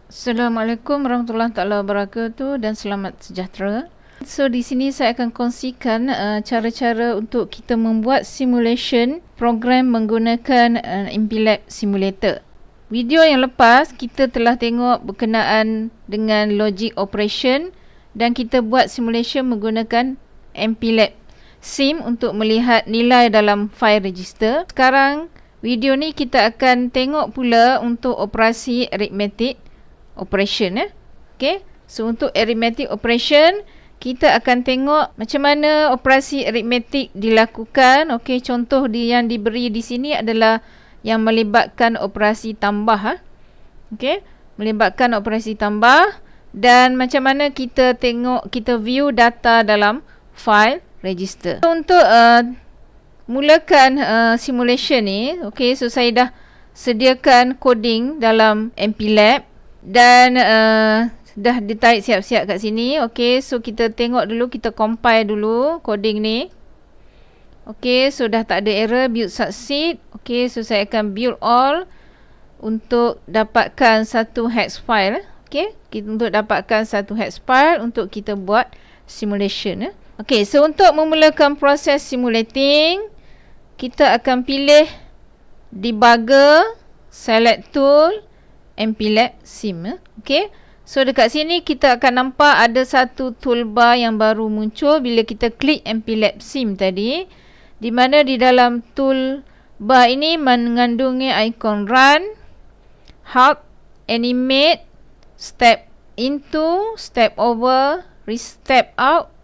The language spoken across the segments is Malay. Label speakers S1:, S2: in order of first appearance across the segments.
S1: Assalamualaikum warahmatullahi taala wabarakatuh dan selamat sejahtera. So di sini saya akan kongsikan cara-cara untuk kita membuat simulation program menggunakan MPLAB simulator. Video yang lepas kita telah tengok berkenaan dengan logic operation dan kita buat simulation menggunakan MPLAB sim untuk melihat nilai dalam file register. Sekarang video ni kita akan tengok pula untuk operasi arithmetic operation. Okay. So untuk arithmetic operation kita akan tengok macam mana operasi aritmetik dilakukan. Okey, contoh yang diberi di sini adalah yang melibatkan operasi tambah. Okey, melibatkan operasi tambah dan macam mana kita tengok, kita view data dalam file register. So, untuk mulakan simulation ni, okey, so saya dah sediakan coding dalam MPLAB dan dah ditarik siap-siap kat sini. Okey, so kita tengok dulu, kita compile dulu coding ni. Okey, so dah tak ada error, build succeed. Okey, so saya akan build all untuk dapatkan satu hex file. Okey, untuk dapatkan satu hex file untuk kita buat simulation. Okey, so untuk memulakan proses simulating, kita akan pilih debugger, select tool, MPLAB sim. Okey. So dekat sini kita akan nampak ada satu toolbar yang baru muncul bila kita klik MPLAB sim tadi, di mana di dalam toolbar ini mengandungi ikon run, halt, animate, step into, step over, step out,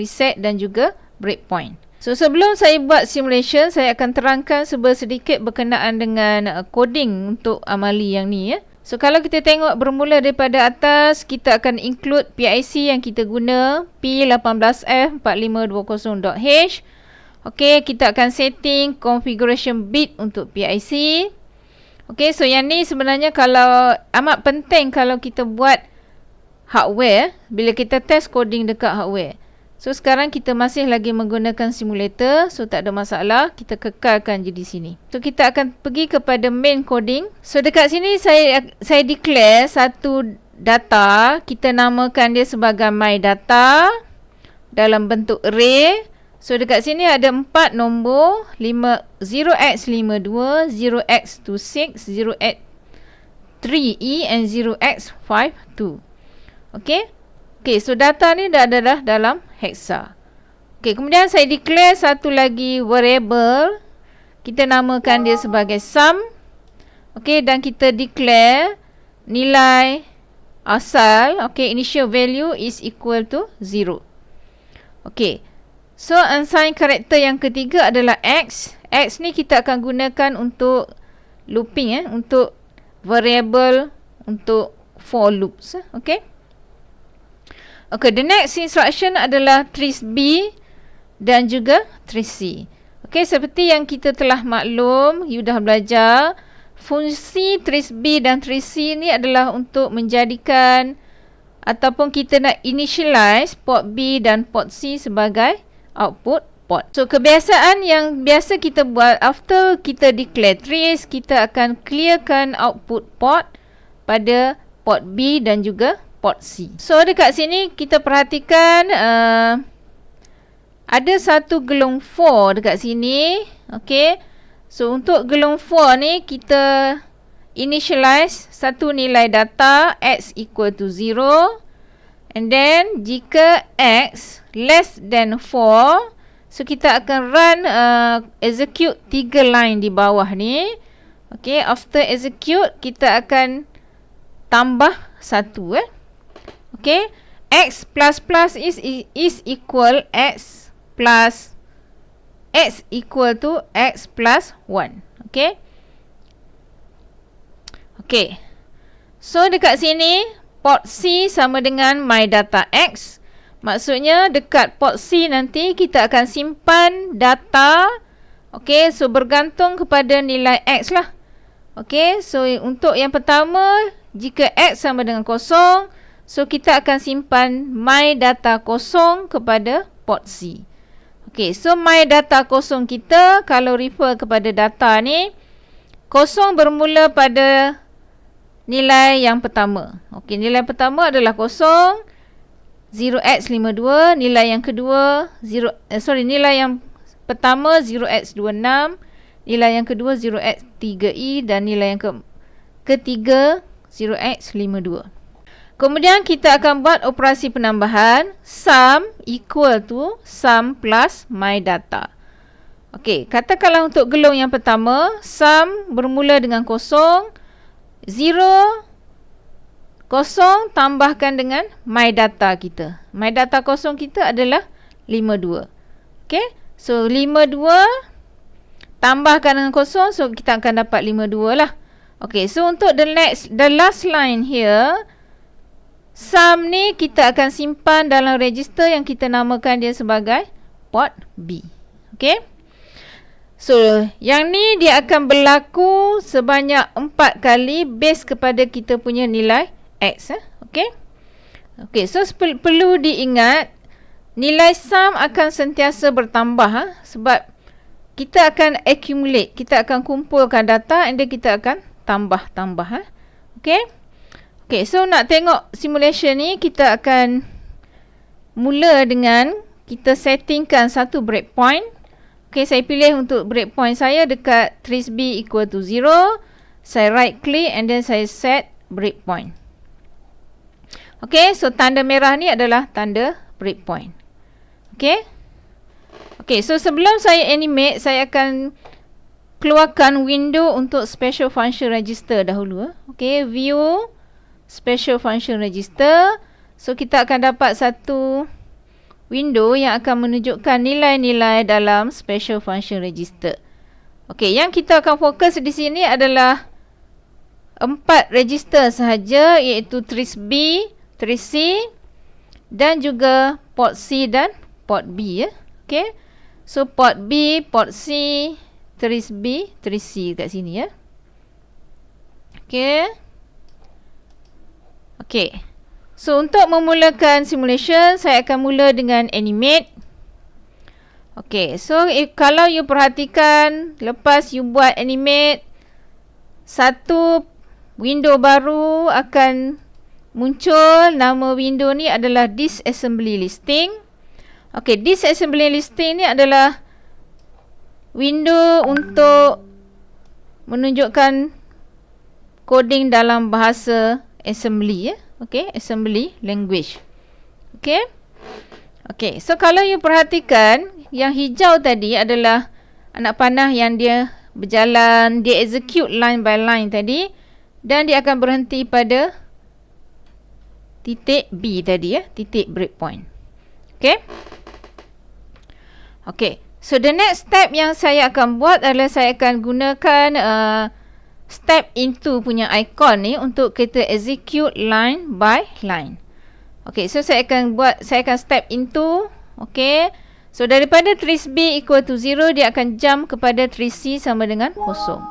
S1: reset dan juga breakpoint. So sebelum saya buat simulation, saya akan terangkan sedikit berkenaan dengan coding untuk amali yang ni. So kalau kita tengok bermula daripada atas, kita akan include PIC yang kita guna, P18F4520.H. Okey, kita akan setting configuration bit untuk PIC. Okey, so yang ni sebenarnya kalau amat penting kalau kita buat hardware, bila kita test coding dekat hardware. So sekarang kita masih lagi menggunakan simulator, so tak ada masalah, kita kekalkan je di sini. So kita akan pergi kepada main coding. So dekat sini saya declare satu data, kita namakan dia sebagai my data dalam bentuk array. So dekat sini ada 4 nombor, 0x52, 0x26, 0x3e and 0x52. Okey. Okey, so data ni dah ada dalam hexa. Okey, kemudian saya declare satu lagi variable. Kita namakan dia sebagai sum. Okey, dan kita declare nilai asal. Okey, initial value is equal to 0. Okey. So unsigned character yang ketiga adalah x. X ni kita akan gunakan untuk looping, untuk variable untuk for loops. Okey. Okay, the next instruction adalah trace B dan juga trace C. Okay, seperti yang kita telah maklum, you dah belajar, fungsi trace B dan trace C ni adalah untuk menjadikan ataupun kita nak initialize port B dan port C sebagai output port. So, kebiasaan yang biasa kita buat, after kita declare trace, kita akan clearkan output port pada port B dan juga port C. So dekat sini kita perhatikan ada satu gelung for dekat sini. Okey. So untuk gelung for ni kita initialize satu nilai data x equal to 0. And then jika x less than 4, so kita akan run execute 3 line di bawah ni. Okey, after execute kita akan tambah 1 Okay, x plus plus is equal x plus x equal to x plus 1. Okay. Okay. So dekat sini port C sama dengan my data x. Maksudnya dekat port C nanti kita akan simpan data. Okay, so bergantung kepada nilai x lah. Okay, so untuk yang pertama, jika x sama dengan 0, so kita akan simpan my data 0 kepada port C. Okey, so my data 0 kita, kalau refer kepada data ni, 0 bermula pada nilai yang pertama. Okey, nilai pertama adalah 0, 0x52, nilai yang kedua nilai yang pertama 0x26, nilai yang kedua 0x3i dan nilai yang ketiga 0x52. Kemudian kita akan buat operasi penambahan sum equal to sum plus my data. Okey, katakanlah untuk gelung yang pertama, sum bermula dengan 0, 0 tambahkan dengan my data kita. My data 0 kita adalah 52. Okey, so 52 tambahkan dengan 0, so kita akan dapat 52 lah. Okey, so untuk the last line here, sum ni kita akan simpan dalam register yang kita namakan dia sebagai port B. Okey. So, yang ni dia akan berlaku sebanyak 4 kali base kepada kita punya nilai X. Okey. Okey, so perlu diingat nilai sum akan sentiasa bertambah sebab kita akan accumulate, kita akan kumpulkan data and then kita akan tambah-tambah. Okey. Okey, so nak tengok simulation ni, kita akan mula dengan kita settingkan satu breakpoint. Okey, saya pilih untuk breakpoint saya dekat trace B equal to 0. Saya right click and then saya set breakpoint. Okey, so tanda merah ni adalah tanda breakpoint. Okey. Okey, so sebelum saya animate, saya akan keluarkan window untuk special function register dahulu. Okey, view special function register. So kita akan dapat satu window yang akan menunjukkan nilai-nilai dalam special function register. Okey, yang kita akan fokus di sini adalah 4 register sahaja, iaitu trace B, trace C dan juga port C dan port B ya. Okey. So port B, port C, trace B, trace C kat sini ya. Okey. Okey. So, untuk memulakan simulation, saya akan mula dengan animate. Okey, so kalau you perhatikan, lepas you buat animate, satu window baru akan muncul. Nama window ni adalah disassembly listing. Okey, disassembly listing ni adalah window untuk menunjukkan coding dalam bahasa assembly ya. Okey, assembly language. Okey. Okey, so kalau you perhatikan, yang hijau tadi adalah anak panah yang dia berjalan, dia execute line by line tadi dan dia akan berhenti pada titik B tadi ya, titik breakpoint. Okey. Okey, so the next step yang saya akan buat adalah saya akan gunakan step into punya icon ni untuk kita execute line by line. Okey, so saya akan step into. Okey, so daripada trace B equal to 0, dia akan jump kepada trace C sama dengan 0.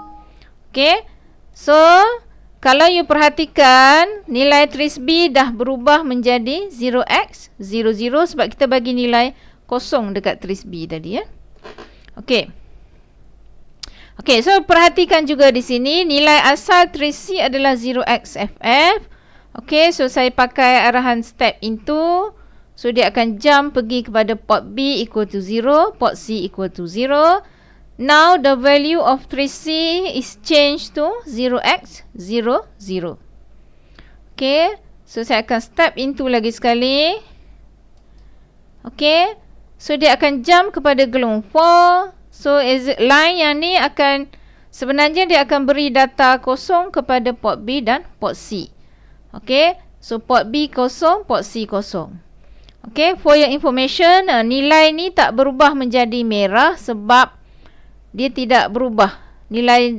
S1: Okey, so kalau you perhatikan, nilai trace B dah berubah menjadi 0x00 sebab kita bagi nilai 0 dekat trace B tadi ya. Okey. Okey, so perhatikan juga di sini nilai asal trace C adalah 0xff. Okey, so saya pakai arahan step into. So dia akan jump pergi kepada port B equal to 0, port C equal to 0. Now the value of trace C is changed to 0x00. Okey, so saya akan step into lagi sekali. Okey, so dia akan jump kepada gelung 4. So line yang ni akan sebenarnya dia akan beri data 0 kepada port B dan port C. Okey, so port B 0, port C 0. Okey, for your information, nilai ni tak berubah menjadi merah sebab dia tidak berubah. Nilai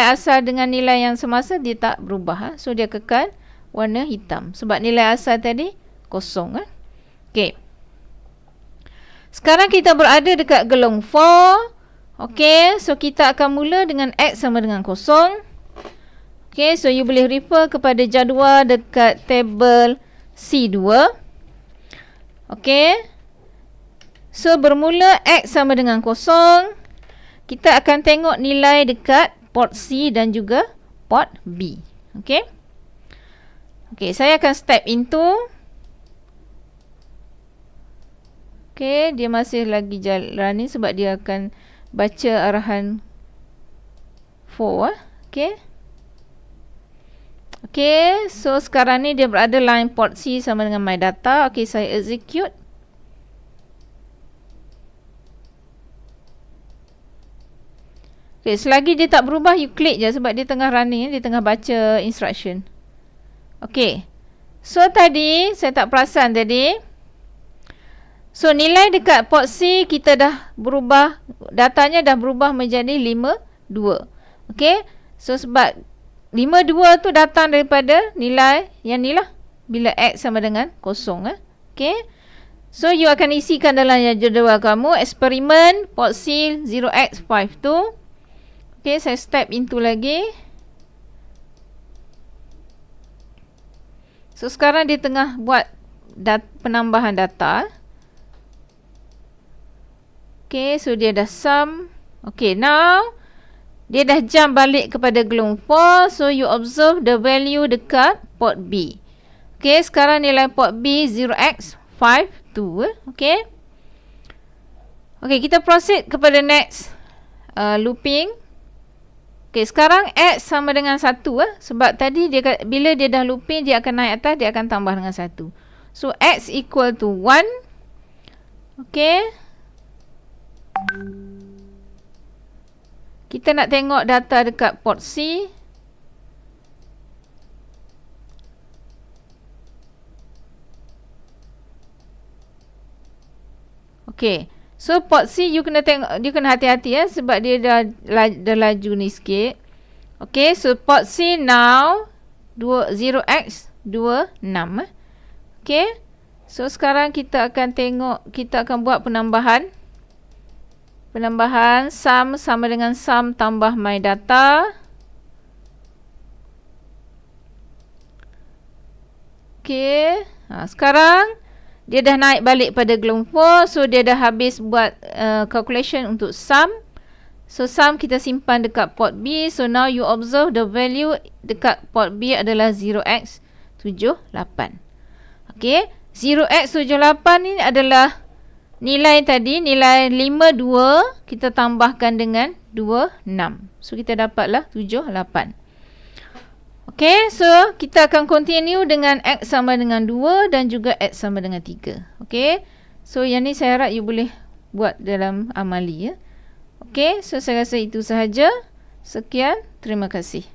S1: asal dengan nilai yang semasa dia tak berubah. So dia kekal warna hitam sebab nilai asal tadi 0. Okey. Sekarang kita berada dekat gelung 4. Okey, so kita akan mula dengan X sama dengan 0. Okey, so you boleh refer kepada jadual dekat table C2. Okey. So bermula X sama dengan 0. Kita akan tengok nilai dekat port C dan juga port B. Okey. Okey, saya akan step into. Okey, dia masih lagi jalan ni sebab dia akan baca arahan 4. Okey. Okey, so sekarang ni dia berada line port C sama dengan my data. Okey, saya execute. Okey, selagi dia tak berubah, you klik je sebab dia tengah running, dia tengah baca instruction. Okey. So tadi saya tak perasan tadi. So nilai dekat port C kita dah berubah, datanya dah berubah menjadi 52. Okey. So sebab 52 tu datang daripada nilai yang ni lah, bila X sama dengan 0. Okey. So you akan isikan dalam jadual kamu eksperimen port C 0x52. Okey, saya step into lagi. So sekarang dia tengah buat penambahan data. Okay, so dia dah sum. Okay, now dia dah jump balik kepada gelombang 4. So you observe the value dekat port B. Okay, sekarang nilai port B 0x52. Okay. Okay, kita proceed kepada next looping. Okay, sekarang X sama dengan 1. Sebab tadi dia, bila dia dah looping, dia akan naik atas, dia akan tambah dengan 1. So X equal to 1. Okay. Kita nak tengok data dekat port C. Okey. So port C you kena tengok, dia kena hati-hati sebab dia dah laju ni sikit. Okey, so port C now 0x26. Okey. So sekarang kita akan tengok, kita akan buat penambahan sum sama dengan sum tambah my data. Okey. Sekarang dia dah naik balik pada gelombang 4. So dia dah habis buat calculation untuk sum. So sum kita simpan dekat port B. So now you observe the value dekat port B adalah 0x78. Okey. 0x78 ni adalah nilai tadi, nilai 52 kita tambahkan dengan 26. So kita dapatlah 78. Okay, so kita akan continue dengan X sama dengan 2 dan juga X sama dengan 3. Okay, so yang ni saya harap you boleh buat dalam amali. Okay, so saya rasa itu sahaja. Sekian, terima kasih.